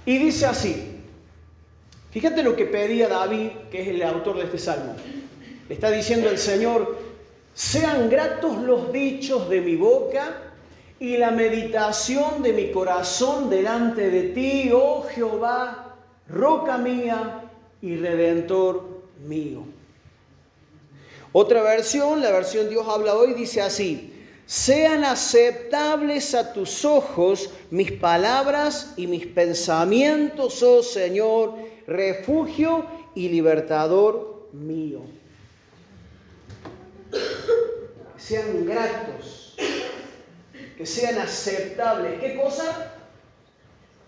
Y dice así, fíjate lo que pedía David, que es el autor de este salmo. Le está diciendo el Señor: sean gratos los dichos de mi boca y la meditación de mi corazón delante de ti, oh Jehová, roca mía y redentor mío. Otra versión, la versión Dios habla hoy, dice así: sean aceptables a tus ojos mis palabras y mis pensamientos, oh Señor, refugio y libertador mío. Que sean gratos, que sean aceptables. ¿Qué cosa?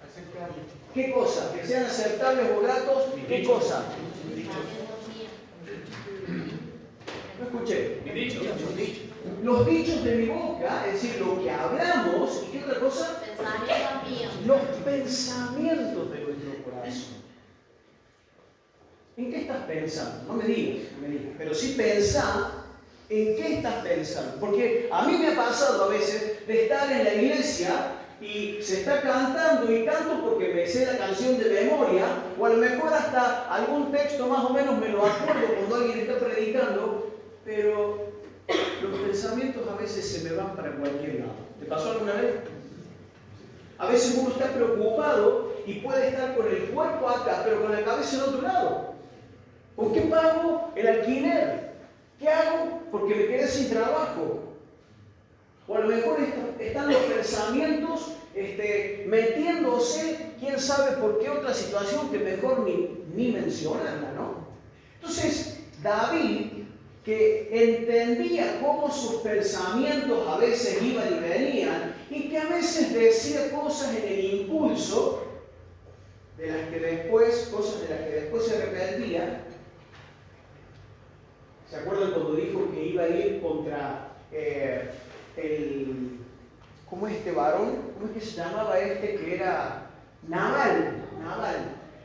Aceptables. ¿Qué cosa? Que sean aceptables o gratos. ¿Qué cosa? No escuché. Los dichos de mi boca, es decir, lo que hablamos. ¿Y qué otra cosa? Pensamientos míos. Los pensamientos de nuestro corazón. ¿En qué estás pensando? No me digas, pero sí pensá en qué estás pensando. Porque a mí me ha pasado a veces de estar en la iglesia y se está cantando y canto porque me sé la canción de memoria, o a lo mejor hasta algún texto más o menos me lo acuerdo cuando alguien está predicando, pero los pensamientos a veces se me van para cualquier lado. ¿Te pasó alguna vez? A veces uno está preocupado y puede estar con el cuerpo acá, pero con la cabeza en otro lado. ¿Por qué pago el alquiler? ¿Qué hago? Porque me quedé sin trabajo. O a lo mejor están los pensamientos metiéndose, quién sabe por qué otra situación que mejor ni mencionarla, ¿no? Entonces, David, que entendía cómo sus pensamientos a veces iban y venían, y que a veces decía cosas en el impulso, cosas de las que después se arrepentía. ¿Se acuerdan cuando dijo que iba a ir contra ¿cómo es este varón? ¿Cómo es que se llamaba que era Nabal?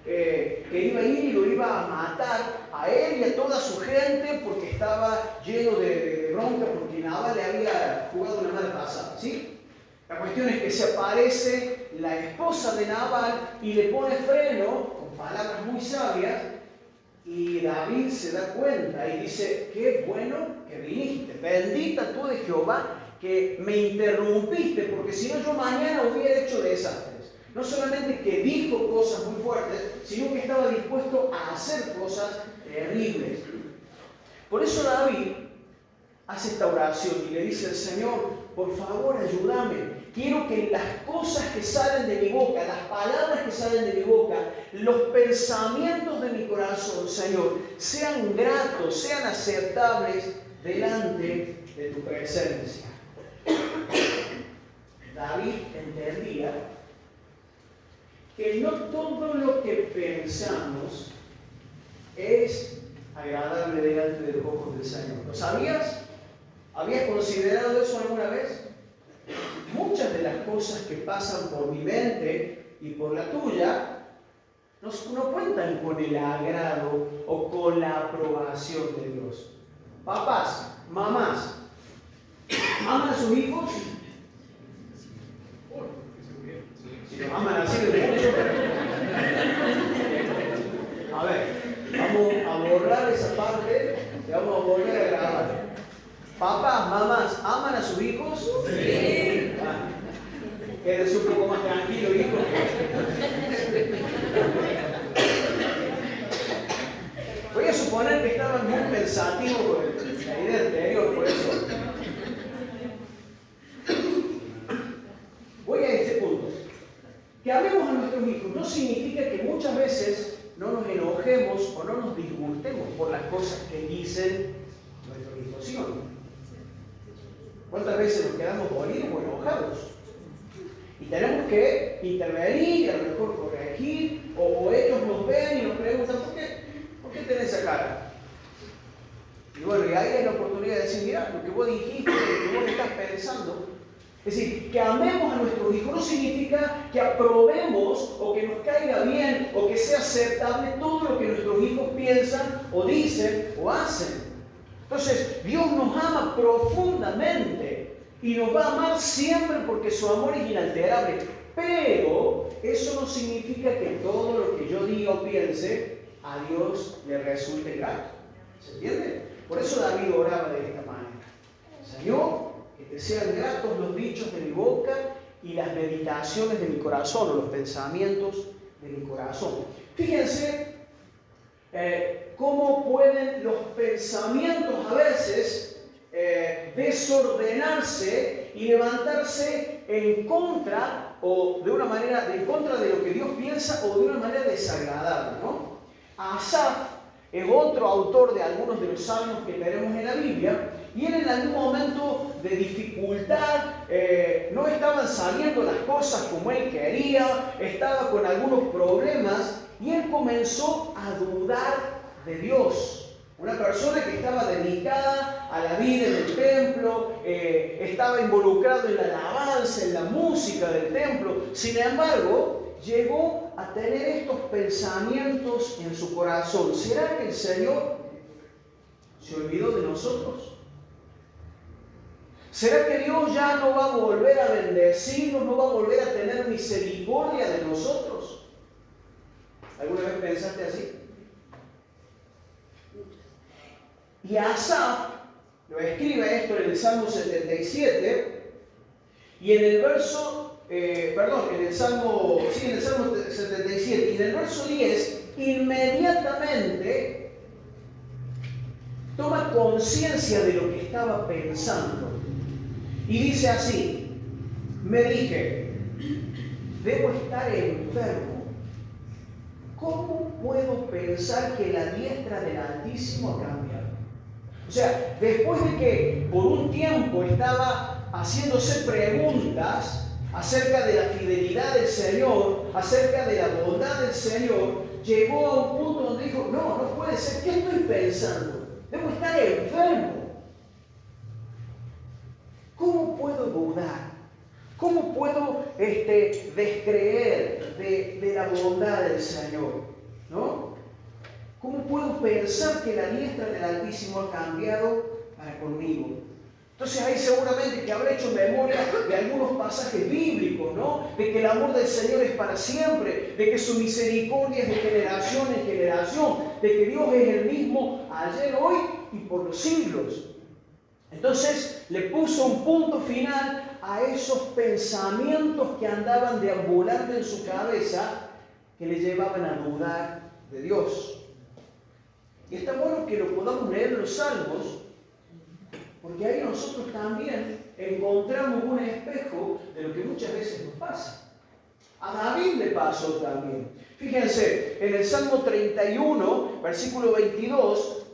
Que iba a ir y lo iba a matar a él y a toda su gente porque estaba lleno de bronca porque Nabal le había jugado una mala pasada, ¿sí? La cuestión es que se aparece la esposa de Nabal y le pone freno con palabras muy sabias. Y David se da cuenta y dice: qué bueno que viniste, bendita tú de Jehová que me interrumpiste, porque si no yo mañana hubiera hecho desastres. No solamente que dijo cosas muy fuertes, sino que estaba dispuesto a hacer cosas terribles. Por eso David hace esta oración y le dice al Señor: por favor ayúdame. Quiero que las cosas que salen de mi boca, las palabras que salen de mi boca, los pensamientos de mi corazón, Señor, sean gratos, sean aceptables delante de tu presencia. David entendía que no todo lo que pensamos es agradable delante de los ojos del Señor. ¿Lo sabías? ¿Habías considerado eso alguna vez? Muchas de las cosas que pasan por mi mente y por la tuya no cuentan con el agrado o con la aprobación de Dios. Papás, mamás, ¿aman a sus hijos? Si los aman así de mucho. A ver, vamos a borrar esa parte y vamos a volver a grabar. Papás, mamás, ¿aman a sus hijos? Sí. Quédese un poco más tranquilo, hijo. Voy a suponer que estaban muy pensativos por la idea anterior, por eso. Voy a este punto. Que hablemos a nuestros hijos no significa que muchas veces no nos enojemos o no nos disgustemos por las cosas que dicen nuestros hijos, ¿sí o no? ¿Cuántas veces nos quedamos dolidos o enojados? Y tenemos que intervenir y a lo mejor corregir, o ellos nos ven y nos preguntan: ¿por qué tenés esa cara? Y bueno, y ahí hay la oportunidad de decir: mira, lo que vos dijiste, lo que vos estás pensando. Es decir, que amemos a nuestros hijos no significa que aprobemos o que nos caiga bien o que sea aceptable todo lo que nuestros hijos piensan o dicen o hacen. Entonces, Dios nos ama profundamente y nos va a amar siempre porque su amor es inalterable. Pero eso no significa que todo lo que yo diga o piense a Dios le resulte grato. ¿Se entiende? Por eso David oraba de esta manera. Señor, que te sean gratos los dichos de mi boca y las meditaciones de mi corazón, o los pensamientos de mi corazón. Fíjense cómo pueden los pensamientos a veces desordenarse y levantarse en contra, o de una manera, en contra de lo que Dios piensa, o de una manera desagradable, ¿no? Asaf es otro autor de algunos de los salmos que tenemos en la Biblia, y él en algún momento de dificultad, no estaban saliendo las cosas como él quería, estaba con algunos problemas, y él comenzó a dudar de Dios. Una persona que estaba dedicada a la vida en el templo, estaba involucrado en la alabanza, en la música del templo. Sin embargo, llegó a tener estos pensamientos en su corazón. ¿Será que el Señor se olvidó de nosotros? ¿Será que Dios ya no va a volver a bendecirnos, no va a volver a tener misericordia de nosotros? ¿Alguna vez pensaste así? Y Asaf lo escribe esto en el Salmo 77, y en el verso, en el Salmo 77, y en el verso 10, inmediatamente toma conciencia de lo que estaba pensando. Y dice así: me dije, debo estar enfermo. ¿Cómo puedo pensar que la diestra del Altísimo ha cambiado? O sea, después de que por un tiempo estaba haciéndose preguntas acerca de la fidelidad del Señor, acerca de la bondad del Señor, llegó a un punto donde dijo, no puede ser, ¿qué estoy pensando? Debo estar enfermo. ¿Cómo puedo dudar? ¿Cómo puedo descreer de la bondad del Señor? ¿No? ¿Cómo puedo pensar que la diestra del Altísimo ha cambiado para conmigo? Entonces ahí seguramente que habrá hecho memoria de algunos pasajes bíblicos, ¿no? De que el amor del Señor es para siempre, de que su misericordia es de generación en generación, de que Dios es el mismo ayer, hoy y por los siglos. Entonces le puso un punto final a esos pensamientos que andaban deambulando en su cabeza, que le llevaban a dudar de Dios. Y está bueno que lo podamos leer en los Salmos, porque ahí nosotros también encontramos un espejo de lo que muchas veces nos pasa. A David le pasó también. Fíjense, en el Salmo 31, versículo 22,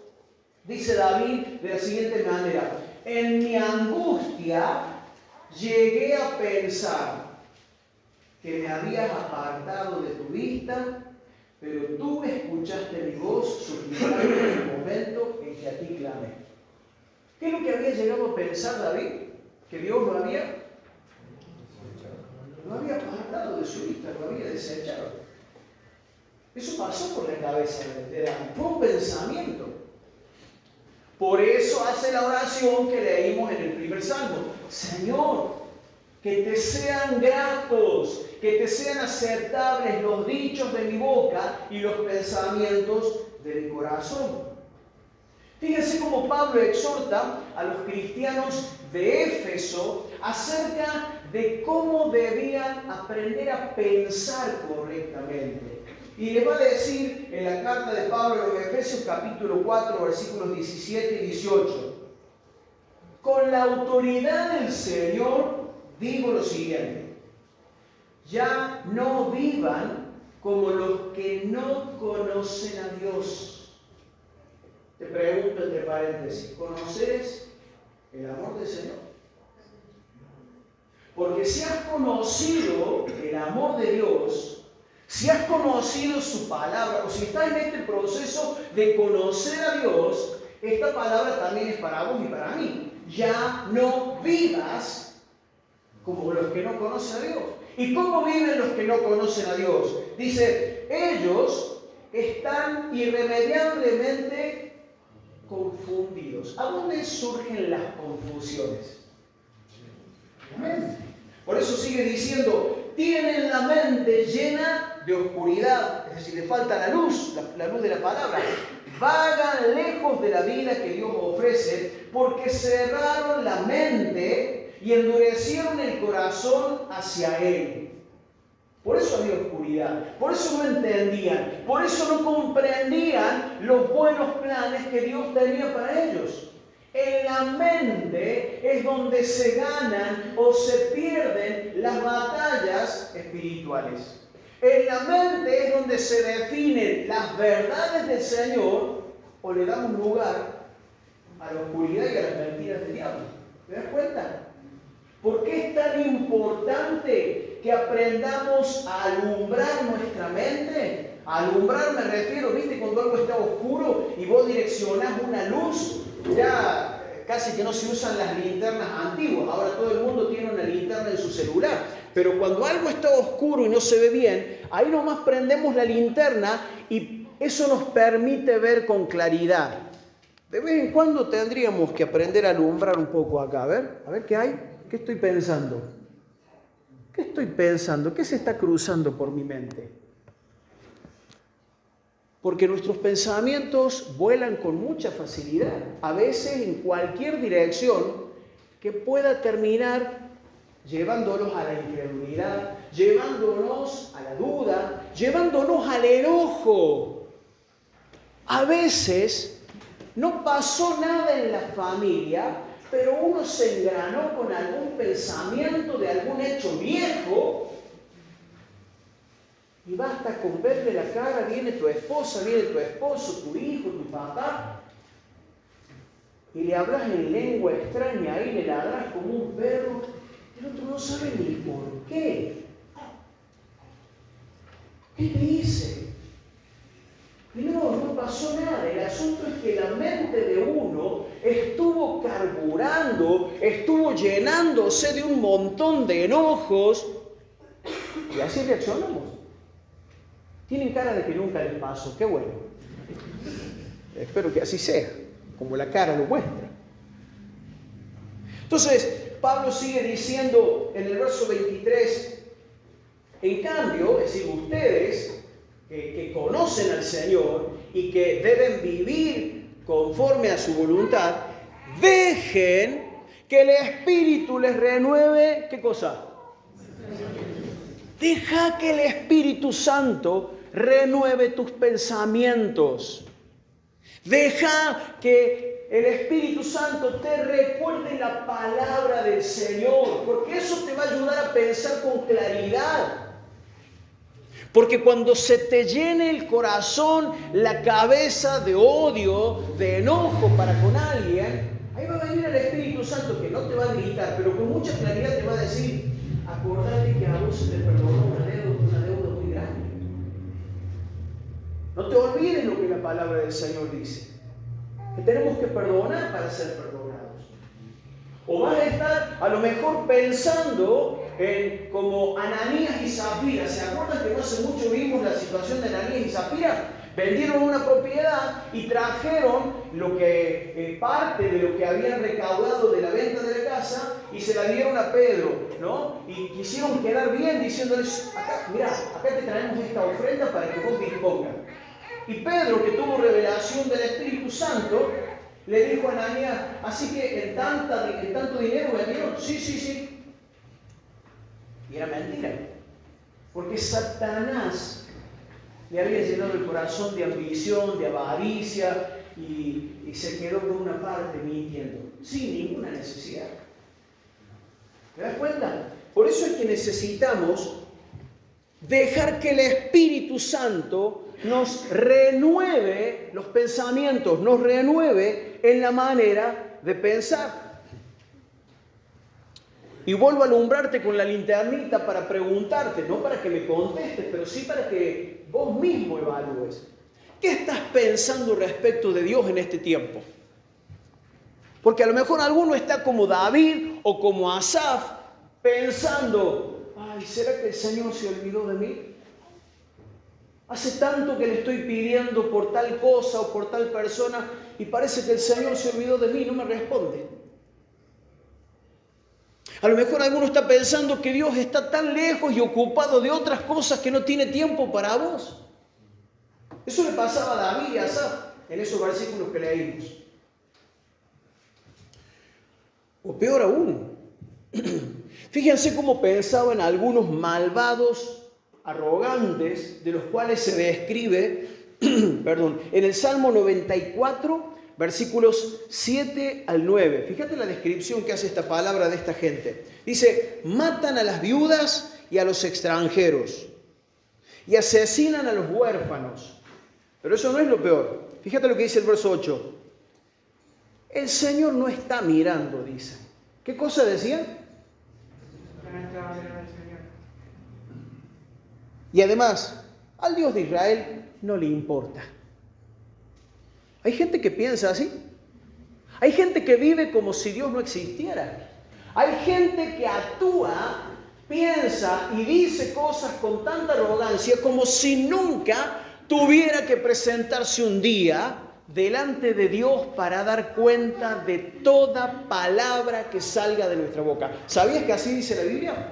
dice David de la siguiente manera: en mi angustia llegué a pensar que me habías apartado de tu vista, pero tú escuchaste mi voz suplicando en el momento en que a ti clamé. ¿Qué es lo que había llegado a pensar David? Que Dios lo había apartado de su vista, lo había desechado. Eso pasó por la cabeza de David, fue un pensamiento. Por eso hace la oración que leímos en el primer salmo: Señor, que te sean gratos, que te sean aceptables los dichos de mi boca y los pensamientos de mi corazón. Fíjense cómo Pablo exhorta a los cristianos de Éfeso acerca de cómo debían aprender a pensar correctamente. Y les va a decir en la carta de Pablo a los Efesios capítulo 4, versículos 17 y 18: con la autoridad del Señor digo lo siguiente: ya no vivan como los que no conocen a Dios. Te pregunto entre paréntesis, ¿conoces el amor del Señor? Porque si has conocido el amor de Dios, si has conocido su palabra, o si estás en este proceso de conocer a Dios, esta palabra también es para vos y para mí. Ya no vivas como los que no conocen a Dios. ¿Y cómo viven los que no conocen a Dios? Dice, ellos están irremediablemente confundidos. ¿A dónde surgen las confusiones? Amén. Por eso sigue diciendo, tienen la mente llena de oscuridad, es decir, le falta la luz de la palabra. Vagan lejos de la vida que Dios ofrece porque cerraron la mente y endurecieron el corazón hacia Él. Por eso había oscuridad, por eso no entendían, por eso no comprendían los buenos planes que Dios tenía para ellos. En la mente es donde se ganan o se pierden las batallas espirituales. En la mente es donde se definen las verdades del Señor o le damos lugar a la oscuridad y a las mentiras del diablo. ¿Te das cuenta? ¿Por qué es tan importante que aprendamos a alumbrar nuestra mente? A alumbrar me refiero, ¿viste? Cuando algo está oscuro y vos direccionás una luz, ya casi que no se usan las linternas antiguas. Ahora todo el mundo tiene una linterna en su celular. Pero cuando algo está oscuro y no se ve bien, ahí nomás prendemos la linterna y eso nos permite ver con claridad. De vez en cuando tendríamos que aprender a alumbrar un poco acá. A ver qué hay. ¿Qué estoy pensando? ¿Qué estoy pensando? ¿Qué se está cruzando por mi mente? Porque nuestros pensamientos vuelan con mucha facilidad, a veces en cualquier dirección que pueda terminar llevándonos a la incredulidad, llevándonos a la duda, llevándonos al enojo. A veces no pasó nada en la familia, pero uno se engranó con algún pensamiento de algún hecho viejo y basta con verle la cara, viene tu esposa, viene tu esposo, tu hijo, tu papá, y le hablas en lengua extraña y le ladras como un perro, el otro no sabe ni por qué. ¿Qué te dice? Y no pasó nada. El asunto es que la mente de uno estuvo carburando, estuvo llenándose de un montón de enojos y así reaccionamos. Tienen cara de que nunca les pasó. Qué bueno. Espero que así sea, como la cara lo muestra. Entonces, Pablo sigue diciendo en el verso 23, en cambio, es decir, ustedes que conocen al Señor y que deben vivir conforme a su voluntad, dejen que el Espíritu les renueve, ¿qué cosa? Deja que el Espíritu Santo renueve tus pensamientos. Deja que el Espíritu Santo te recuerde la palabra del Señor, porque eso te va a ayudar a pensar con claridad. Porque cuando se te llene el corazón, la cabeza de odio, de enojo para con alguien, ahí va a venir el Espíritu Santo que no te va a gritar, pero con mucha claridad te va a decir, acordate que a vos se te perdonó una deuda muy grande. No te olvides lo que la palabra del Señor dice, que tenemos que perdonar para ser perdonados. O vas a estar a lo mejor pensando en como Ananías y Zafira. ¿Se acuerdan que no hace mucho vimos la situación de Ananías y Zafira? Vendieron una propiedad y trajeron parte de lo que habían recaudado de la venta de la casa y se la dieron a Pedro, ¿no? Y quisieron quedar bien diciéndoles, acá te traemos esta ofrenda para que vos dispongas. Y Pedro, que tuvo revelación del Espíritu Santo, le dijo a Ananías, así que en tanto dinero vendieron. Sí. Y era mentira. Porque Satanás le había llenado el corazón de ambición, de avaricia, y se quedó con una parte mintiendo, sin ninguna necesidad. ¿Te das cuenta? Por eso es que necesitamos dejar que el Espíritu Santo nos renueve los pensamientos, nos renueve en la manera de pensar. Y vuelvo a alumbrarte con la linternita para preguntarte, no para que me contestes, pero sí para que vos mismo evalúes. ¿Qué estás pensando respecto de Dios en este tiempo? Porque a lo mejor alguno está como David o como Asaf, pensando, ¿será que el Señor se olvidó de mí? Hace tanto que le estoy pidiendo por tal cosa o por tal persona y parece que el Señor se olvidó de mí y no me responde. A lo mejor alguno está pensando que Dios está tan lejos y ocupado de otras cosas que no tiene tiempo para vos. Eso le pasaba a David y a Asaf en esos versículos que leímos. O peor aún, fíjense cómo pensaban algunos malvados, arrogantes, de los cuales se describe, en el Salmo 94, versículos 7 al 9. Fíjate la descripción que hace esta palabra de esta gente. Dice, matan a las viudas y a los extranjeros, y asesinan a los huérfanos. Pero eso no es lo peor. Fíjate lo que dice el verso 8. El Señor no está mirando, dice. ¿Qué cosa decía? Y además, al Dios de Israel no le importa. Hay gente que piensa así. Hay gente que vive como si Dios no existiera. Hay gente que actúa, piensa y dice cosas con tanta arrogancia como si nunca tuviera que presentarse un día delante de Dios para dar cuenta de toda palabra que salga de nuestra boca. ¿Sabías que así dice la Biblia?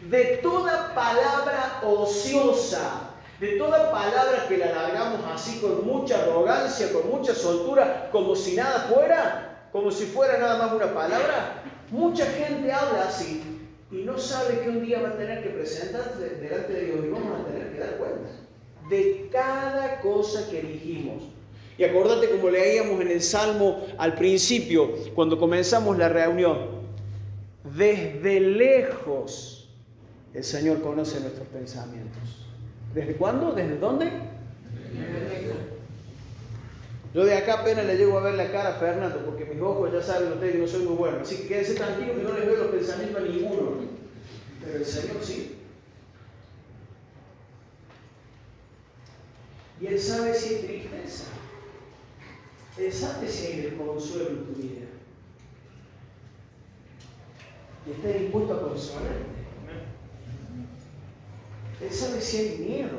De toda palabra ociosa, de toda palabra que la largamos así con mucha arrogancia, con mucha soltura, como si nada fuera, como si fuera nada más una palabra. Mucha gente habla así y no sabe que un día va a tener que presentarse delante de Dios y vamos a tener que dar cuenta de cada cosa que dijimos. Y acordate como leíamos en el Salmo al principio, cuando comenzamos la reunión, desde lejos el Señor conoce nuestros pensamientos. ¿Desde cuándo? ¿Desde dónde? Yo de acá apenas le llego a ver la cara a Fernando, porque mis ojos ya saben ustedes que no soy muy bueno. Así que quédense tranquilos que no les veo los pensamientos a ninguno. Pero el Señor sí. Y Él sabe si hay tristeza. Él sabe si hay desconsuelo en tu vida. Y está dispuesto a consolarte. Él sabe si hay miedo,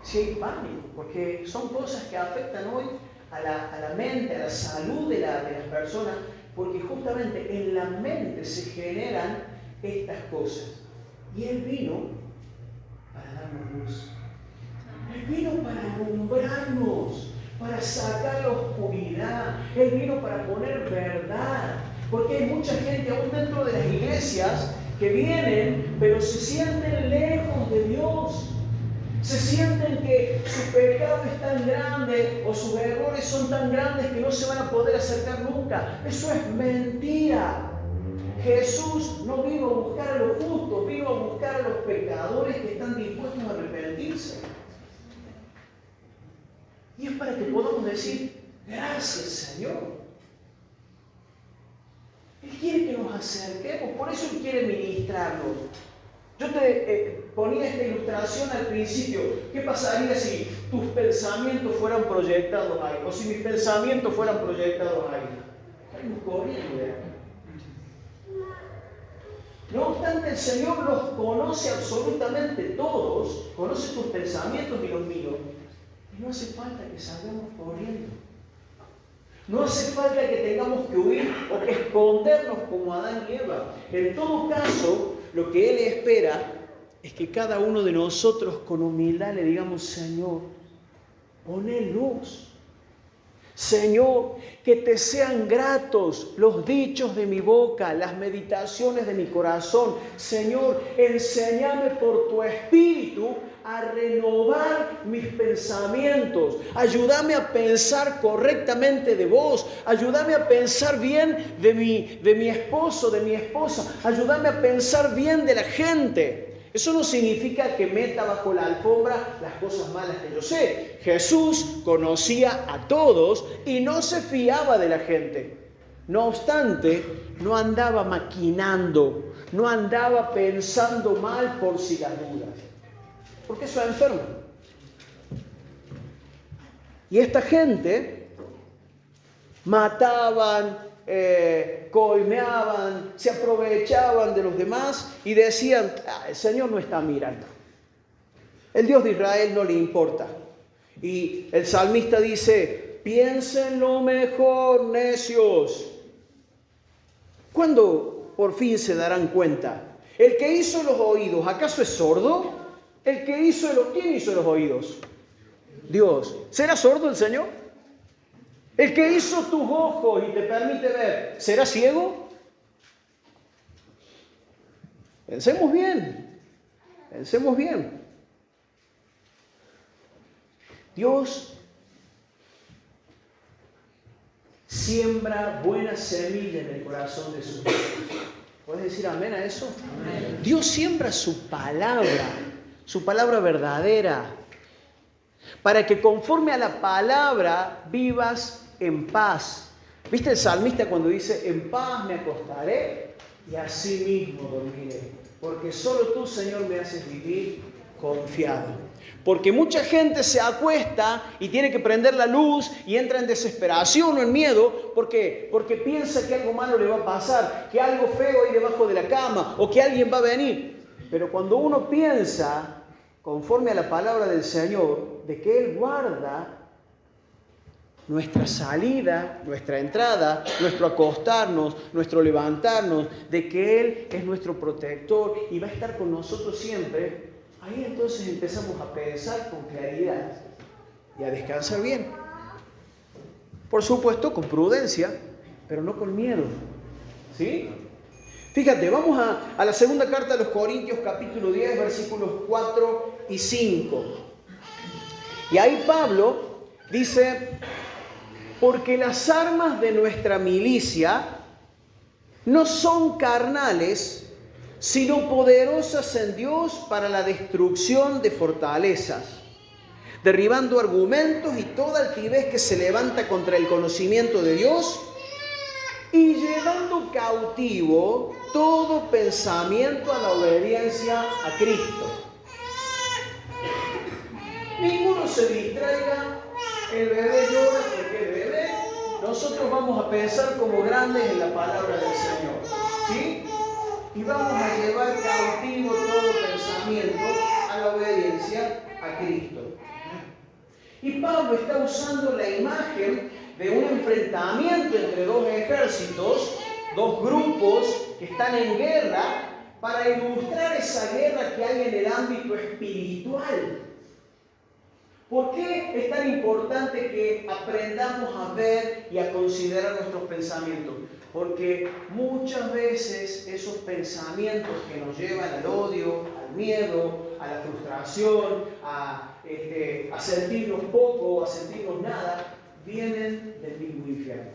si hay pánico, porque son cosas que afectan hoy a la mente, a la salud de las personas, porque justamente en la mente se generan estas cosas. Y Él vino para darnos luz. Él vino para alumbrarnos, para sacar la oscuridad. Él vino para poner verdad. Porque hay mucha gente aún dentro de las iglesias que vienen, pero se sienten lejos de Dios. Se sienten que su pecado es tan grande o sus errores son tan grandes que no se van a poder acercar nunca. Eso es mentira. Jesús no vino a buscar a los justos, vino a buscar a los pecadores que están dispuestos a arrepentirse. Y es para que podamos decir, gracias Señor. Él quiere que nos acerquemos, por eso Él quiere ministrarnos. Yo te ponía esta ilustración al principio. ¿Qué pasaría si tus pensamientos fueran proyectados ahí? O si mis pensamientos fueran proyectados ahí. Salimos corriendo de acá. No obstante, el Señor los conoce absolutamente todos, conoce tus pensamientos y los míos. Y no hace falta que salgamos corriendo. No hace falta que tengamos que huir o que escondernos como Adán y Eva. En todo caso, lo que Él espera es que cada uno de nosotros con humildad le digamos, Señor, poné luz. Señor, que te sean gratos los dichos de mi boca, las meditaciones de mi corazón. Señor, enséñame por tu Espíritu a renovar mis pensamientos. Ayúdame a pensar correctamente de vos. Ayúdame a pensar bien de mi esposo, de mi esposa. Ayúdame a pensar bien de la gente. Eso no significa que meta bajo la alfombra las cosas malas que yo sé. Jesús conocía a todos y no se fiaba de la gente. No obstante, no andaba maquinando, no andaba pensando mal por si las dudas. Porque eso es enfermo. Y esta gente mataban, coimeaban, se aprovechaban de los demás y decían, el Señor no está mirando. El Dios de Israel no le importa. Y el salmista dice, piensen lo mejor, necios. ¿Cuándo por fin se darán cuenta. El que hizo los oídos, ¿acaso es sordo? El que hizo ¿quién hizo los oídos? Dios. ¿Será sordo el Señor? El que hizo tus ojos y te permite ver, ¿será ciego? Pensemos bien. Pensemos bien. Dios siembra buena semilla en el corazón de sus hijos. ¿Puedes decir amén a eso? Amén. Dios siembra su palabra verdadera, para que conforme a la palabra vivas en paz. ¿Viste el salmista cuando dice, en paz me acostaré y así mismo dormiré? Porque solo tú, Señor, me haces vivir confiado. Porque mucha gente se acuesta y tiene que prender la luz y entra en desesperación o en miedo. ¿Por qué? Porque piensa que algo malo le va a pasar, que algo feo hay debajo de la cama o que alguien va a venir. Pero cuando uno piensa conforme a la palabra del Señor, de que Él guarda nuestra salida, nuestra entrada, nuestro acostarnos, nuestro levantarnos, de que Él es nuestro protector y va a estar con nosotros siempre, ahí entonces empezamos a pensar con claridad y a descansar bien. Por supuesto, con prudencia, pero no con miedo. ¿Sí? Fíjate, vamos a la segunda carta de los Corintios, capítulo 10, versículos 4 y 5. Y ahí Pablo dice, porque las armas de nuestra milicia no son carnales, sino poderosas en Dios para la destrucción de fortalezas, derribando argumentos y toda altivez que se levanta contra el conocimiento de Dios y llevando cautivo todo pensamiento a la obediencia a Cristo. Ninguno se distraiga, el bebé llora porque es bebé. Nosotros vamos a pensar como grandes en la palabra del Señor, ¿sí? Y vamos a llevar cautivo todo pensamiento a la obediencia a Cristo. Y Pablo está usando la imagen de un enfrentamiento entre dos ejércitos, dos grupos que están en guerra, para ilustrar esa guerra que hay en el ámbito espiritual. ¿Por qué es tan importante que aprendamos a ver y a considerar nuestros pensamientos? Porque muchas veces esos pensamientos que nos llevan al odio, al miedo, a la frustración, a sentirnos poco, a sentirnos nada, vienen del mismo infierno.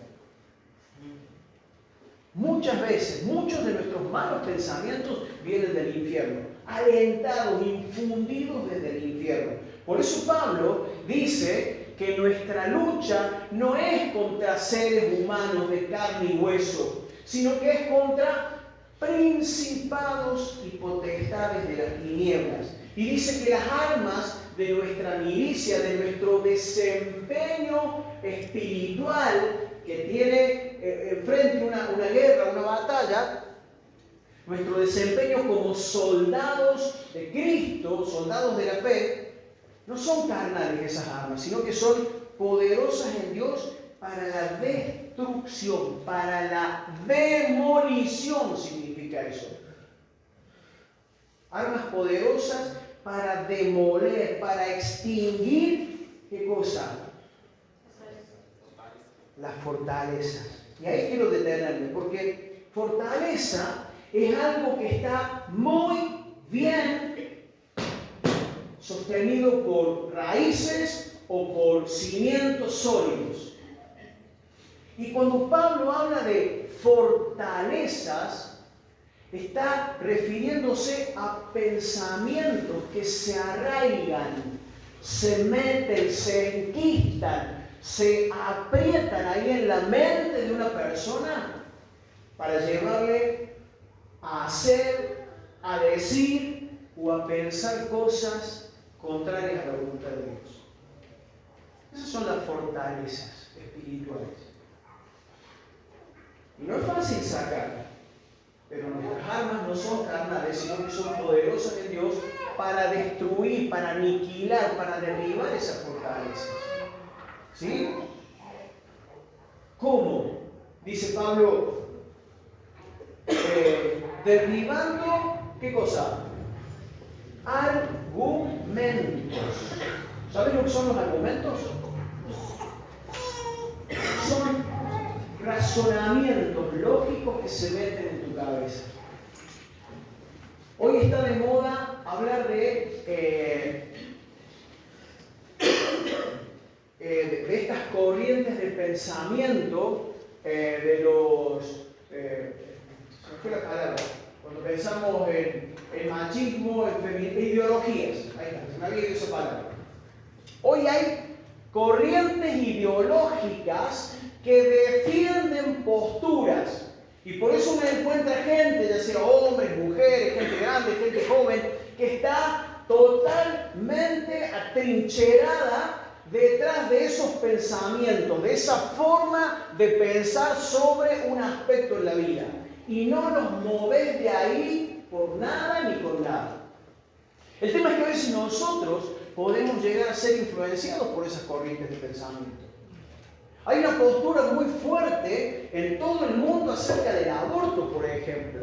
Muchas veces, muchos de nuestros malos pensamientos vienen del infierno, alentados, infundidos desde el infierno. Por eso Pablo dice que nuestra lucha no es contra seres humanos de carne y hueso, sino que es contra principados y potestades de las tinieblas. Y dice que las armas de nuestra milicia, de nuestro desempeño espiritual que tiene enfrente una guerra, una batalla, nuestro desempeño como soldados de Cristo, soldados de la fe, no son carnales esas armas, sino que son poderosas en Dios para la destrucción, para la demolición, significa eso. Armas poderosas para demoler, para extinguir, ¿qué cosa? Las fortalezas. Y ahí quiero detenerme, porque fortaleza es algo que está muy bien sostenido por raíces o por cimientos sólidos. Y cuando Pablo habla de fortalezas, está refiriéndose a pensamientos que se arraigan, se meten, se enquistan, se aprietan ahí en la mente de una persona para llevarle a hacer, a decir o a pensar cosas contrarias a la voluntad de Dios. Esas son las fortalezas espirituales. Y no es fácil sacarlas, pero nuestras armas no son carnales, sino que son poderosas en Dios para destruir, para aniquilar, para derribar esas fortalezas. ¿Sí? ¿Cómo? Dice Pablo, derribando, ¿qué cosa? Argumentos. ¿Sabes lo que son los argumentos? Son razonamientos lógicos que se meten en tu cabeza. Hoy está de moda hablar de estas corrientes de pensamiento, de los... se me fue la palabra. Cuando pensamos en machismo, en feminismo, ideologías. Ahí está, se me había ido esa palabra. Hoy hay corrientes ideológicas que defienden posturas. Y por eso uno encuentra gente, ya sea hombres, mujeres, gente grande, gente joven, que está totalmente atrincherada detrás de esos pensamientos, de esa forma de pensar sobre un aspecto en la vida. Y no los movés de ahí por nada ni con nada. El tema es que a veces nosotros podemos llegar a ser influenciados por esas corrientes de pensamiento. Hay una postura muy fuerte en todo el mundo acerca del aborto, por ejemplo.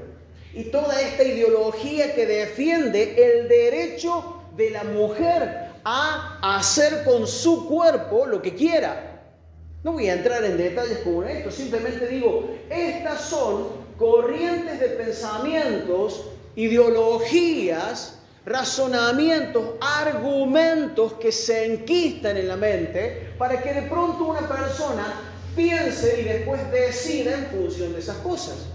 Y toda esta ideología que defiende el derecho de la mujer a hacer con su cuerpo lo que quiera. No voy a entrar en detalles como esto, simplemente digo, estas son corrientes de pensamientos, ideologías, razonamientos, argumentos que se enquistan en la mente para que de pronto una persona piense y después decida en función de esas cosas.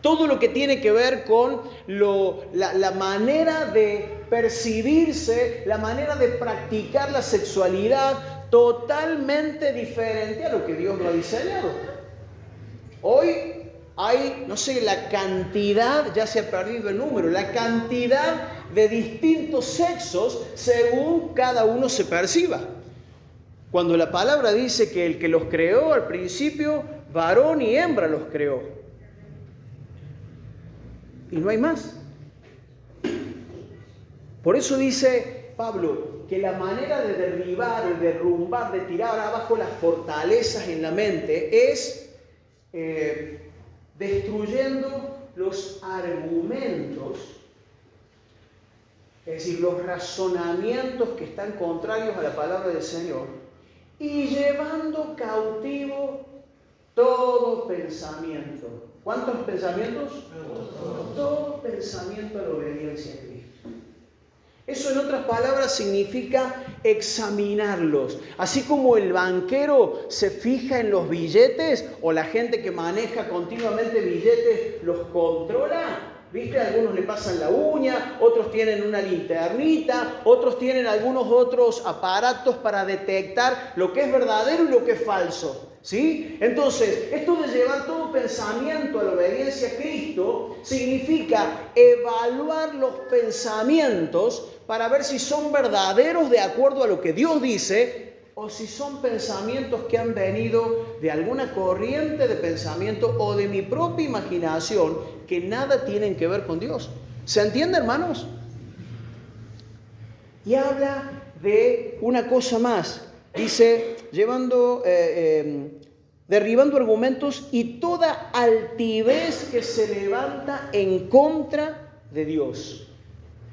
Todo lo que tiene que ver con la manera de percibirse, la manera de practicar la sexualidad totalmente diferente a lo que Dios lo ha diseñado. Hoy hay, no sé, la cantidad, ya se ha perdido el número, la cantidad de distintos sexos según cada uno se perciba. Cuando la palabra dice que el que los creó al principio, varón y hembra los creó. Y no hay más. Por eso dice Pablo que la manera de derribar, de derrumbar, de tirar abajo las fortalezas en la mente es destruyendo los argumentos, es decir, los razonamientos que están contrarios a la palabra del Señor, y llevando cautivo todo pensamiento. ¿Cuántos pensamientos? Todo pensamiento a la obediencia a Cristo. Eso, en otras palabras, significa examinarlos. Así como el banquero se fija en los billetes, o la gente que maneja continuamente billetes los controla. ¿Viste? Algunos le pasan la uña, otros tienen una linternita, otros tienen algunos otros aparatos para detectar lo que es verdadero y lo que es falso. ¿Sí? Entonces, esto de llevar todo pensamiento a la obediencia a Cristo significa evaluar los pensamientos para ver si son verdaderos de acuerdo a lo que Dios dice o si son pensamientos que han venido de alguna corriente de pensamiento o de mi propia imaginación que nada tienen que ver con Dios. ¿Se entiende, hermanos? Y habla de una cosa más. Dice, derribando argumentos y toda altivez que se levanta en contra de Dios.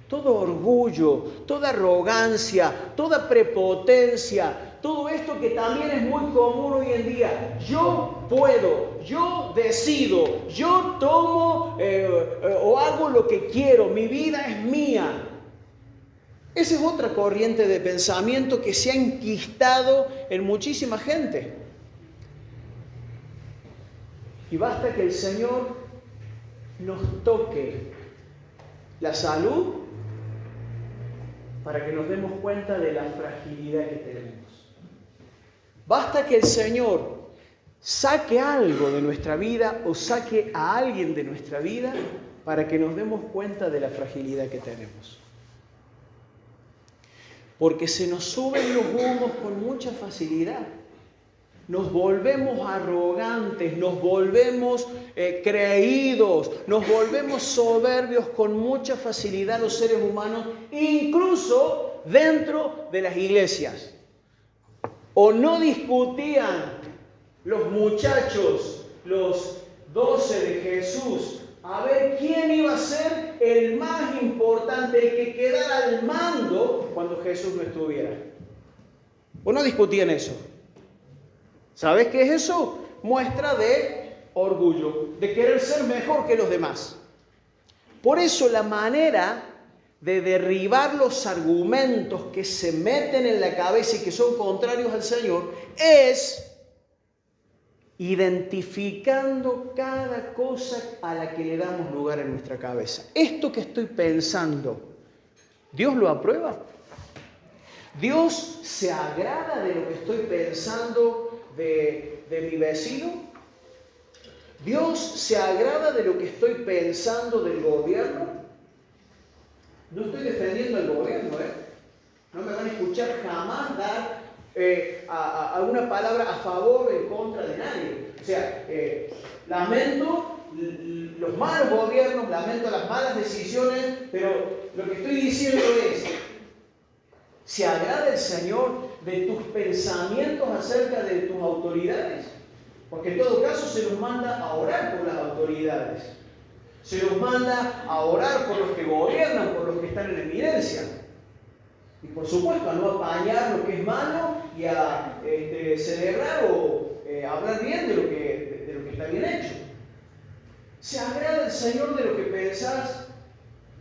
Todo orgullo, toda arrogancia, toda prepotencia, todo esto que también es muy común hoy en día. Yo puedo, yo decido, yo tomo o hago lo que quiero, mi vida es mía. Esa es otra corriente de pensamiento que se ha enquistado en muchísima gente. Y basta que el Señor nos toque la salud para que nos demos cuenta de la fragilidad que tenemos. Basta que el Señor saque algo de nuestra vida o saque a alguien de nuestra vida para que nos demos cuenta de la fragilidad que tenemos. Porque se nos suben los humos con mucha facilidad. Nos volvemos arrogantes, nos volvemos creídos, nos volvemos soberbios con mucha facilidad los seres humanos, incluso dentro de las iglesias. ¿O no discutían los muchachos, los 12 de Jesús, a ver quién iba a ser el más importante, el que quedara al mando cuando Jesús no estuviera. ¿O no discutían eso? ¿Sabes qué es eso? Muestra de orgullo, de querer ser mejor que los demás. Por eso la manera de derribar los argumentos que se meten en la cabeza y que son contrarios al Señor es identificando cada cosa a la que le damos lugar en nuestra cabeza. Esto que estoy pensando, ¿Dios lo aprueba? ¿Dios se agrada de lo que estoy pensando de mi vecino? ¿Dios se agrada de lo que estoy pensando del gobierno? No estoy defendiendo al gobierno, No me van a escuchar jamás dar alguna palabra a favor o en contra de nadie. O sea, lamento los malos gobiernos, lamento las malas decisiones, pero lo que estoy diciendo es, ¿se agrada el Señor de tus pensamientos acerca de tus autoridades? Porque en todo caso se nos manda a orar por las autoridades. Se nos manda a orar por los que gobiernan, por los que están en eminencia. Y por supuesto a no apañar lo que es malo y a celebrar o hablar bien de lo que está bien hecho. ¿Se agrada el Señor de lo que pensás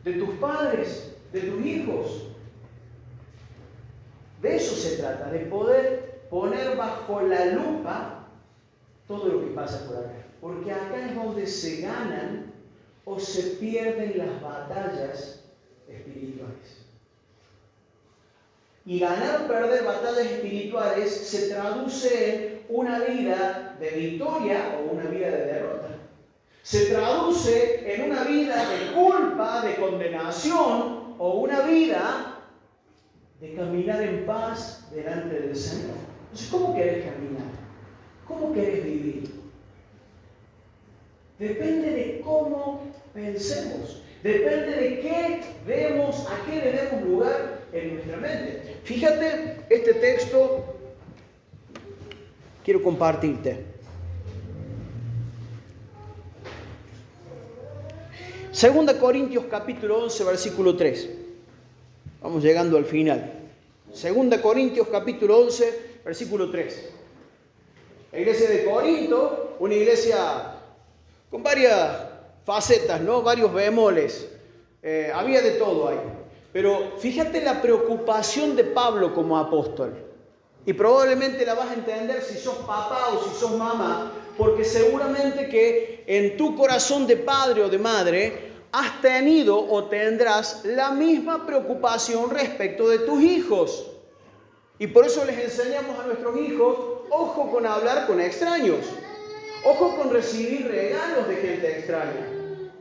de tus padres, de tus hijos? De eso se trata, de poder poner bajo la lupa todo lo que pasa por acá. Porque acá es donde se ganan o se pierden las batallas espirituales. Y ganar o perder batallas espirituales se traduce en una vida de victoria o una vida de derrota. Se traduce en una vida de culpa, de condenación o una vida de caminar en paz delante del Señor. Entonces, ¿cómo querés caminar? ¿Cómo querés vivir? Depende de cómo pensemos. Depende de qué vemos, a qué le demos lugar en nuestra mente. Fíjate, este texto quiero compartirte. 2 Corintios capítulo 11, versículo 3. Vamos llegando al final. 2 Corintios capítulo 11, versículo 3. La iglesia de Corinto, una iglesia con varias facetas, ¿no? Varios bemoles. Había de todo ahí. Pero fíjate la preocupación de Pablo como apóstol. Y probablemente la vas a entender si sos papá o si sos mamá, porque seguramente que en tu corazón de padre o de madre has tenido o tendrás la misma preocupación respecto de tus hijos. Y por eso les enseñamos a nuestros hijos, ojo con hablar con extraños. Ojo con recibir regalos de gente extraña.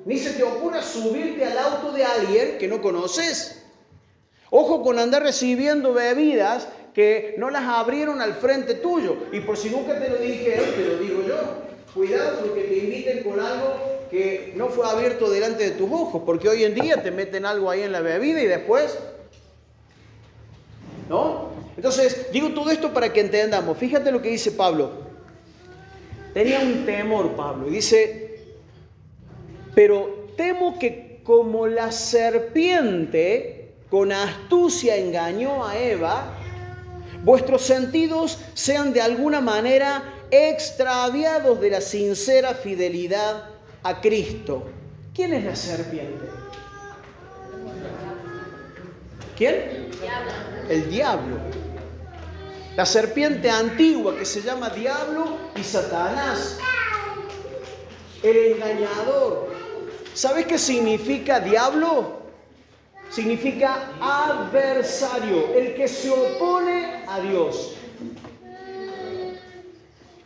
Ni se te ocurra subirte al auto de alguien que no conoces. Ojo con andar recibiendo bebidas que no las abrieron al frente tuyo. Y por si nunca te lo dijeron, te lo digo yo. Cuidado porque te inviten con algo que no fue abierto delante de tus ojos. Porque hoy en día te meten algo ahí en la bebida y después... ¿no? Entonces, digo todo esto para que entendamos. Fíjate lo que dice Pablo. Tenía un temor Pablo. Y dice, pero temo que como la serpiente con astucia engañó a Eva, vuestros sentidos sean de alguna manera extraviados de la sincera fidelidad a Cristo. ¿Quién es la serpiente? ¿Quién? El diablo. La serpiente antigua que se llama diablo y Satanás. El engañador. ¿Sabes qué significa diablo? Significa adversario, el que se opone a Dios.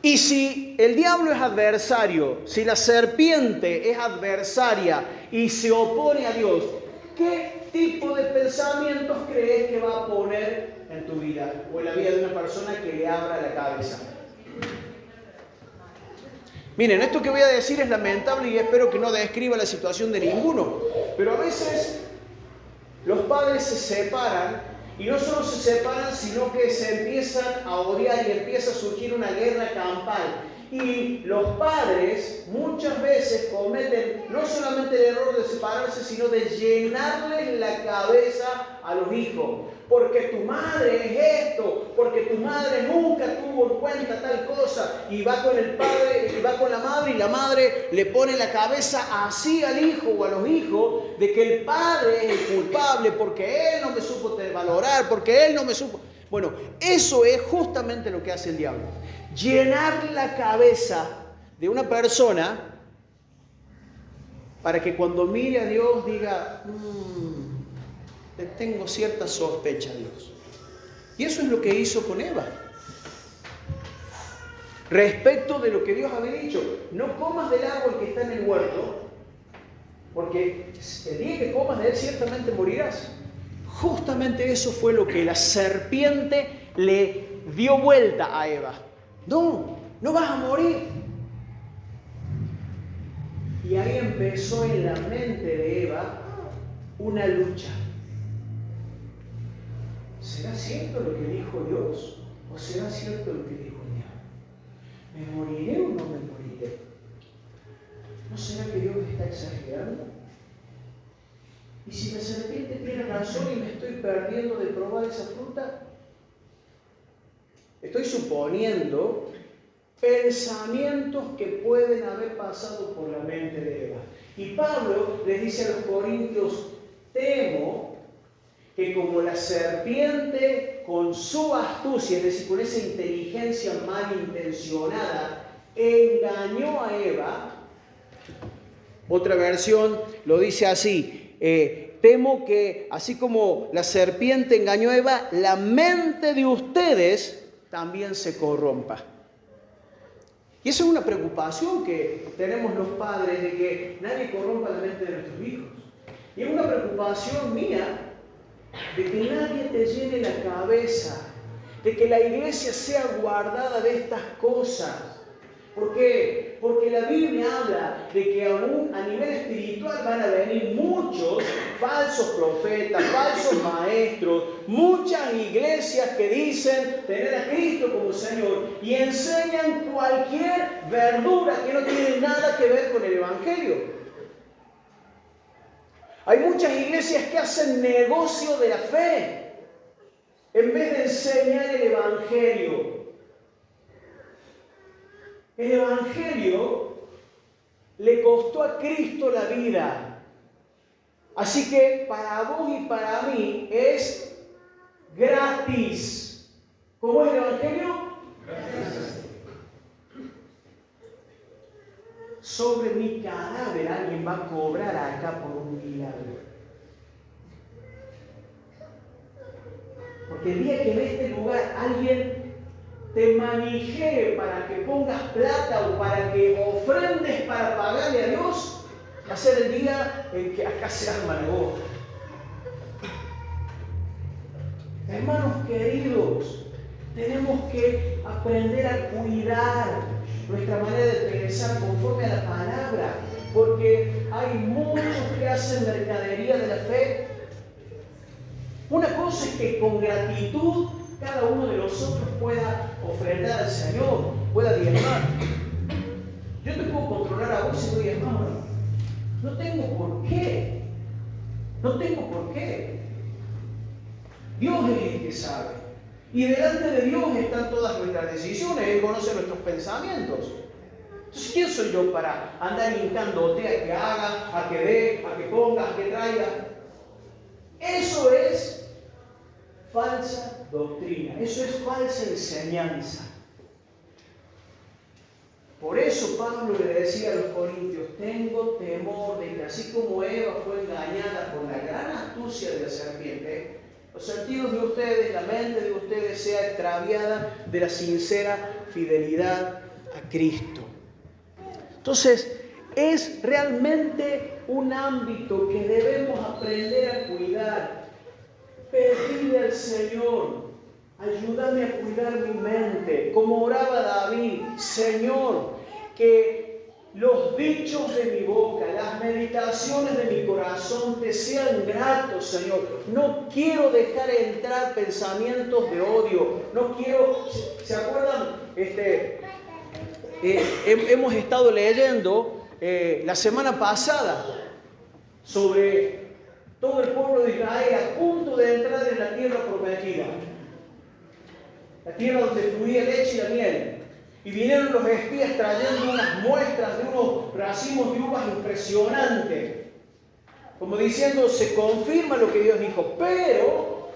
Y si el diablo es adversario, si la serpiente es adversaria y se opone a Dios, ¿qué tipo de pensamientos crees que va a poner en tu vida o en la vida de una persona que le abra la cabeza? Miren, esto que voy a decir es lamentable y espero que no describa la situación de ninguno, pero a veces los padres se separan y no solo se separan, sino que se empiezan a odiar y empieza a surgir una guerra campal. Y los padres muchas veces cometen no solamente el error de separarse, sino de llenarles la cabeza a los hijos. Porque tu madre es esto, porque tu madre nunca tuvo en cuenta tal cosa. Y va con el padre, y va con la madre, y la madre le pone la cabeza así al hijo o a los hijos, de que el padre es el culpable, porque él no me supo valorar, porque él no me supo... Bueno, eso es justamente lo que hace el diablo. Llenar la cabeza de una persona para que cuando mire a Dios diga, le tengo cierta sospecha a Dios. Y eso es lo que hizo con Eva. Respecto de lo que Dios había dicho, no comas del árbol que está en el huerto, porque el día que comas de él ciertamente morirás. Justamente eso fue lo que la serpiente le dio vuelta a Eva. No vas a morir. Y ahí empezó en la mente de Eva una lucha. ¿Será cierto lo que dijo Dios? ¿O será cierto lo que dijo el diablo? ¿Me moriré o no me moriré? ¿No será que Dios está exagerando? ¿Y si la serpiente tiene razón y me estoy perdiendo de probar esa fruta? Estoy suponiendo pensamientos que pueden haber pasado por la mente de Eva. Y Pablo les dice a los corintios, temo que como la serpiente con su astucia, es decir, con esa inteligencia malintencionada, engañó a Eva. Otra versión lo dice así, temo que así como la serpiente engañó a Eva, la mente de ustedes también se corrompa. Y esa es una preocupación que tenemos los padres, de que nadie corrompa la mente de nuestros hijos. Y es una preocupación mía de que nadie te llene la cabeza, de que la iglesia sea guardada de estas cosas. ¿Por qué? Porque la Biblia habla de que aún a nivel espiritual van a venir muchos falsos profetas, falsos maestros, muchas iglesias que dicen tener a Cristo como Señor y enseñan cualquier verdura que no tiene nada que ver con el Evangelio. Hay muchas iglesias que hacen negocio de la fe en vez de enseñar el Evangelio. El Evangelio le costó a Cristo la vida. Así que para vos y para mí es gratis. ¿Cómo es el Evangelio? Gratis. Sobre mi cadáver alguien va a cobrar acá por un milagro. Porque el día que en este lugar alguien te manijee para que pongas plata o para que ofrendes para pagarle a Dios, va a ser el día en que acá se arma el negocio. Hermanos queridos, tenemos que aprender a cuidar nuestra manera de pensar conforme a la palabra, porque hay muchos que hacen mercadería de la fe. Una cosa es que con gratitud cada uno de nosotros pueda ofrendar al Señor, pueda diezmar. Yo te puedo controlar a vos si no diezmamos. No tengo por qué. No tengo por qué. Dios es el que sabe. Y delante de Dios están todas nuestras decisiones. Él conoce nuestros pensamientos. Entonces, ¿quién soy yo para andar hincándote a que haga, a que dé, a que ponga, a que traiga? Eso es falsa doctrina, eso es falsa enseñanza. Por eso Pablo le decía a los corintios, tengo temor de que así como Eva fue engañada por la gran astucia de la serpiente, los sentidos de ustedes, la mente de ustedes sea extraviada de la sincera fidelidad a Cristo. Entonces, es realmente un ámbito que debemos aprender a cuidar. Pedirle al Señor, ayúdame a cuidar mi mente, como oraba David, Señor, que los dichos de mi boca, las meditaciones de mi corazón te sean gratos, Señor. No quiero dejar entrar pensamientos de odio, no quiero, ¿se acuerdan? hemos estado leyendo la semana pasada sobre todo el pueblo de Israel a punto de entrar en la tierra prometida. La tierra donde fluía leche y la miel. Y vinieron los espías trayendo unas muestras de unos racimos de uvas impresionantes. Como diciendo, se confirma lo que Dios dijo. Pero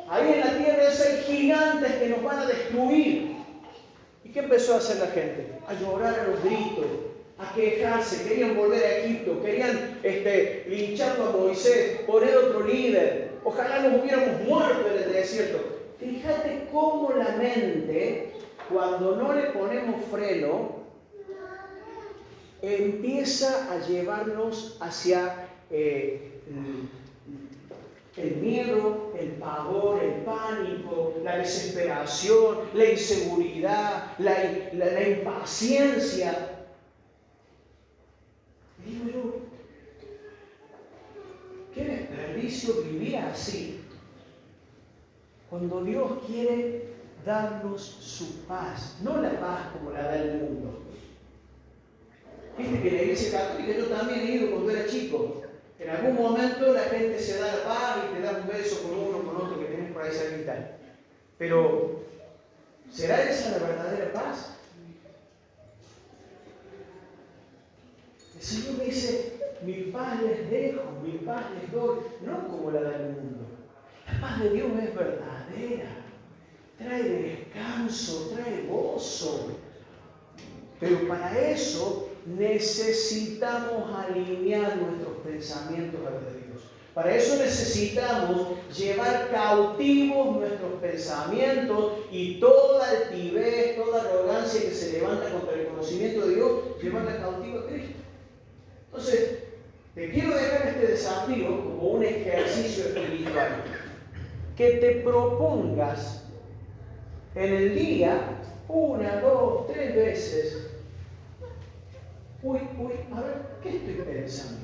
ahí en la tierra hay gigantes que nos van a destruir. ¿Y qué empezó a hacer la gente? A llorar a los gritos, a quejarse. Querían volver a Egipto, querían lincharlo a Moisés, poner otro líder. Ojalá nos hubiéramos muerto en el desierto. Fíjate cómo la mente, cuando no le ponemos freno, empieza a llevarnos hacia el miedo, el pavor, el pánico, la desesperación, la inseguridad, la impaciencia. Y digo yo, qué desperdicio vivir así, cuando Dios quiere darnos su paz, no la paz como la da el mundo. Viste que en la iglesia católica yo también he ido cuando era chico. En algún momento la gente se da la paz y te da un beso con uno, con otro que tenés por ahí cerquita. Pero, ¿será esa la verdadera paz? El Señor me dice, mi paz les dejo, mi paz les doy, no como la del mundo. La paz de Dios es verdadera, trae descanso, trae gozo. Pero para eso necesitamos alinear nuestros pensamientos a los de Dios. Para eso necesitamos llevar cautivos nuestros pensamientos y toda altivez, toda arrogancia que se levanta contra el conocimiento de Dios, llevarla cautiva a Cristo. Entonces, te quiero dejar este desafío como un ejercicio espiritual. Que te propongas en el día 1, 2, 3 veces. A ver, ¿qué estoy pensando?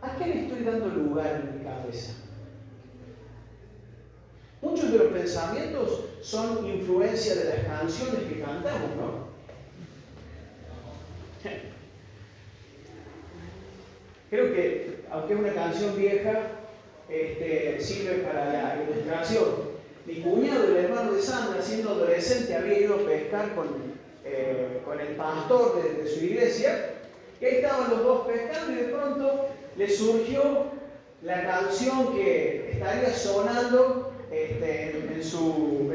¿A qué le estoy dando lugar en mi cabeza? Muchos de los pensamientos son influencia de las canciones que cantamos, ¿no? Creo que, aunque es una canción vieja, sirve para la ilustración. Mi cuñado, el hermano de Sandra, siendo adolescente, había ido a pescar con el pastor de su iglesia, y ahí estaban los dos pescando y de pronto le surgió la canción que estaría sonando en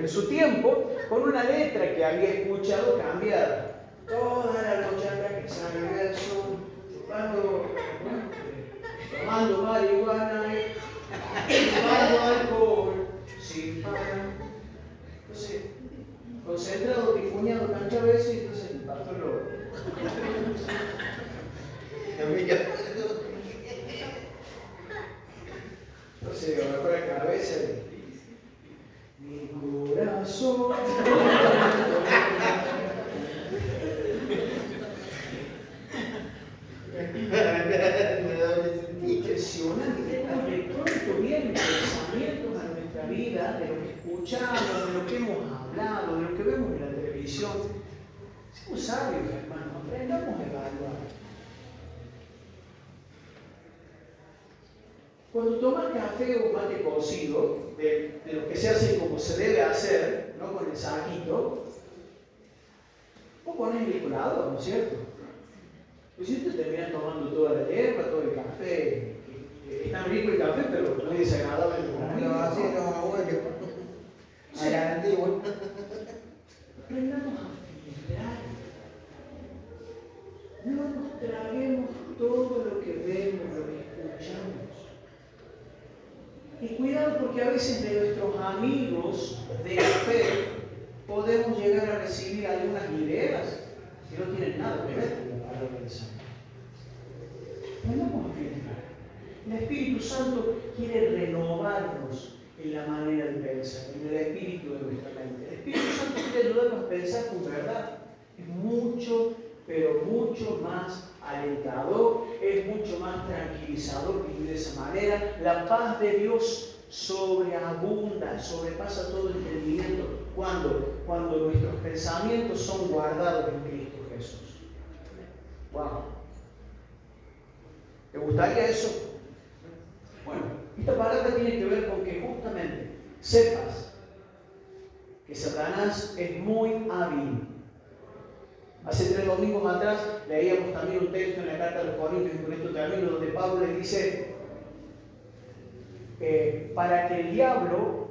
su tiempo, con una letra que había escuchado cambiada. Toda la noche hasta que sale el sol, tomando marihuana, tomando alcohol, sin parar. Entonces, concentrado, mi cuñado canta eso y entonces el pastor lo... Entonces, me acuerdo la cabeza y... Mi corazón... Impresionante, de pronto vienen pensamientos a nuestra vida, de lo que escuchamos, de lo que hemos hablado, de lo que vemos en la televisión. Seamos sabios, hermanos, aprendamos a evaluar. Cuando tomas café o mate cocido, de lo que se hace como se debe hacer, no con el saquito, vos pones el licuador, ¿no es cierto? Pues si te terminas tomando toda la hierba, todo el café. Es tan rico el café, pero no es desagradable el No, así no, huele. A la antigua. Aprendamos a filtrar. No nos traguemos todo lo que vemos, lo que escuchamos. Y cuidado porque a veces de nuestros amigos de fe podemos llegar a recibir algunas ideas que no tienen nada que ver con la palabra del Señor. Aprendamos a filtrar. El Espíritu Santo quiere renovarnos en la manera de pensar, en el espíritu de nuestra mente. El Espíritu Santo quiere ayudarnos a pensar con verdad. Es mucho, pero mucho más alentador, es mucho más tranquilizador vivir de esa manera. La paz de Dios sobreabunda, sobrepasa todo entendimiento. ¿Cuándo? Cuando nuestros pensamientos son guardados en Cristo Jesús. ¡Wow! ¿Te gustaría eso? Bueno, esta palabra tiene que ver con que justamente sepas que Satanás es muy hábil. Hace 3 domingos atrás leíamos también un texto en la carta a los Corintios, y con esto termino, donde Pablo les dice para que el diablo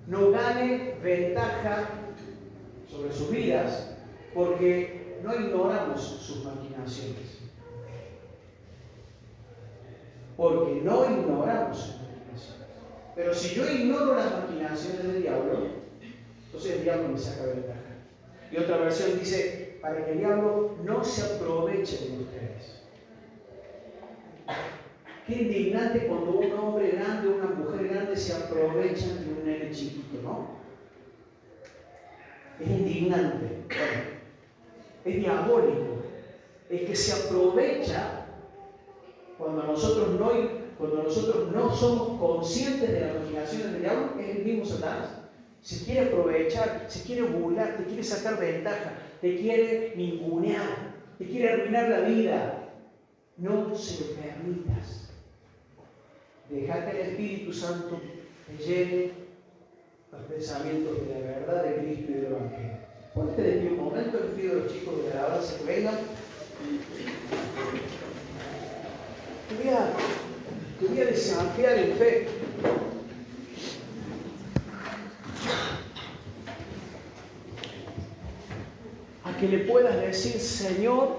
no gane ventaja sobre sus vidas, porque no ignoramos sus maquinaciones. Porque no ignoramos sus maquinaciones. Pero si yo ignoro las maquinaciones del diablo, entonces el diablo me saca ventaja. Y otra versión dice, para que el diablo no se aproveche de ustedes. Qué indignante cuando un hombre grande o una mujer grande se aprovechan de un nene chiquito, ¿no? Es indignante. Es diabólico. Es que se aprovecha cuando nosotros no somos conscientes de las maquinaciones del diablo. Es el mismo Satanás. Se quiere aprovechar, se quiere burlar, te quiere sacar ventaja, te quiere ningunear, te quiere arruinar la vida. No se lo permitas. Deja que el Espíritu Santo te lleve los pensamientos de la verdad de Cristo y del Evangelio. Ponte de pie un momento, les pido a los chicos de la alabanza que vengan. Te voy a desafiar en fe. A que le puedas decir, Señor,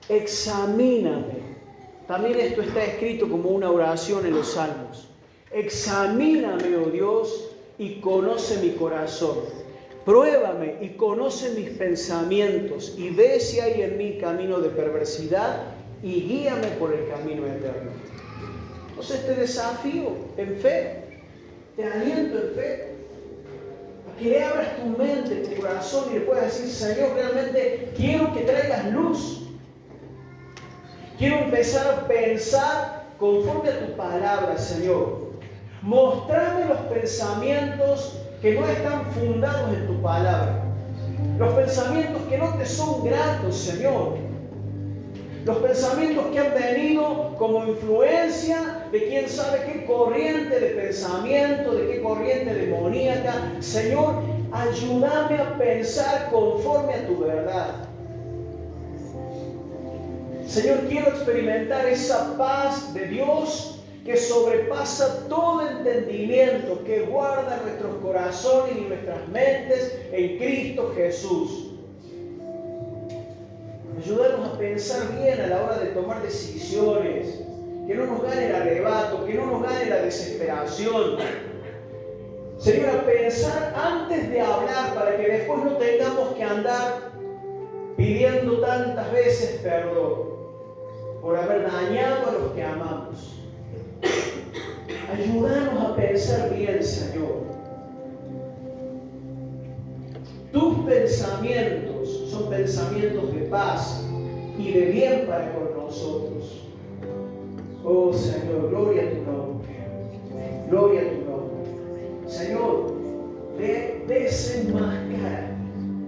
examíname. También esto está escrito como una oración en los Salmos. Examíname, oh Dios, y conoce mi corazón. Pruébame y conoce mis pensamientos y ve si hay en mí camino de perversidad y guíame por el camino eterno. Entonces te desafío en fe, te aliento en fe, a que le abras tu mente, tu corazón y le puedas decir, Señor, realmente quiero que traigas luz. Quiero empezar a pensar conforme a tu palabra, Señor. Mostrame los pensamientos que no están fundados en tu palabra. Los pensamientos que no te son gratos, Señor. Los pensamientos que han venido como influencia de quién sabe qué corriente de pensamiento, de qué corriente demoníaca. Señor, ayúdame a pensar conforme a tu verdad. Señor, quiero experimentar esa paz de Dios que sobrepasa todo entendimiento, que guarda nuestros corazones y nuestras mentes en Cristo Jesús. Ayúdanos a pensar bien a la hora de tomar decisiones, que no nos gane el arrebato, que no nos gane la desesperación. Señor, a pensar antes de hablar para que después no tengamos que andar pidiendo tantas veces perdón por haber dañado a los que amamos. Ayúdanos a pensar bien, Señor. Tus pensamientos son pensamientos de paz y de bien para con nosotros. Oh Señor, gloria a tu nombre. Gloria a tu nombre. Señor, desenmascara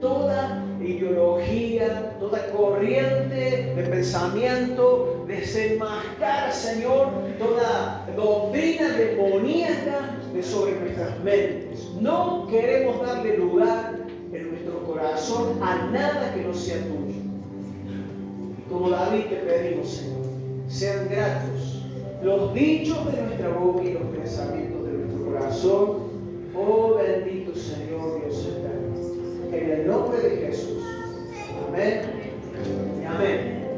toda ideología, toda corriente de pensamiento, desenmascara, Señor, toda doctrina demoníaca de sobre nuestras mentes. No queremos darle lugar en nuestro corazón a nada que no sea tuyo. Como David te pedimos, Señor, sean gratos los dichos de nuestra boca y los pensamientos de nuestro corazón. Oh bendito Señor Dios eterno. En el nombre de Jesús. Amén. Y amén.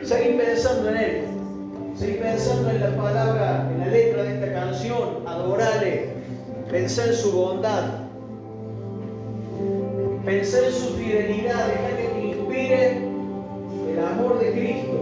Seguid pensando en Él. Seguid pensando en la palabra, en la letra de esta canción. Adorale. Pensá en su bondad. Pensá en su fidelidad. Deja que te inspire el amor de Cristo.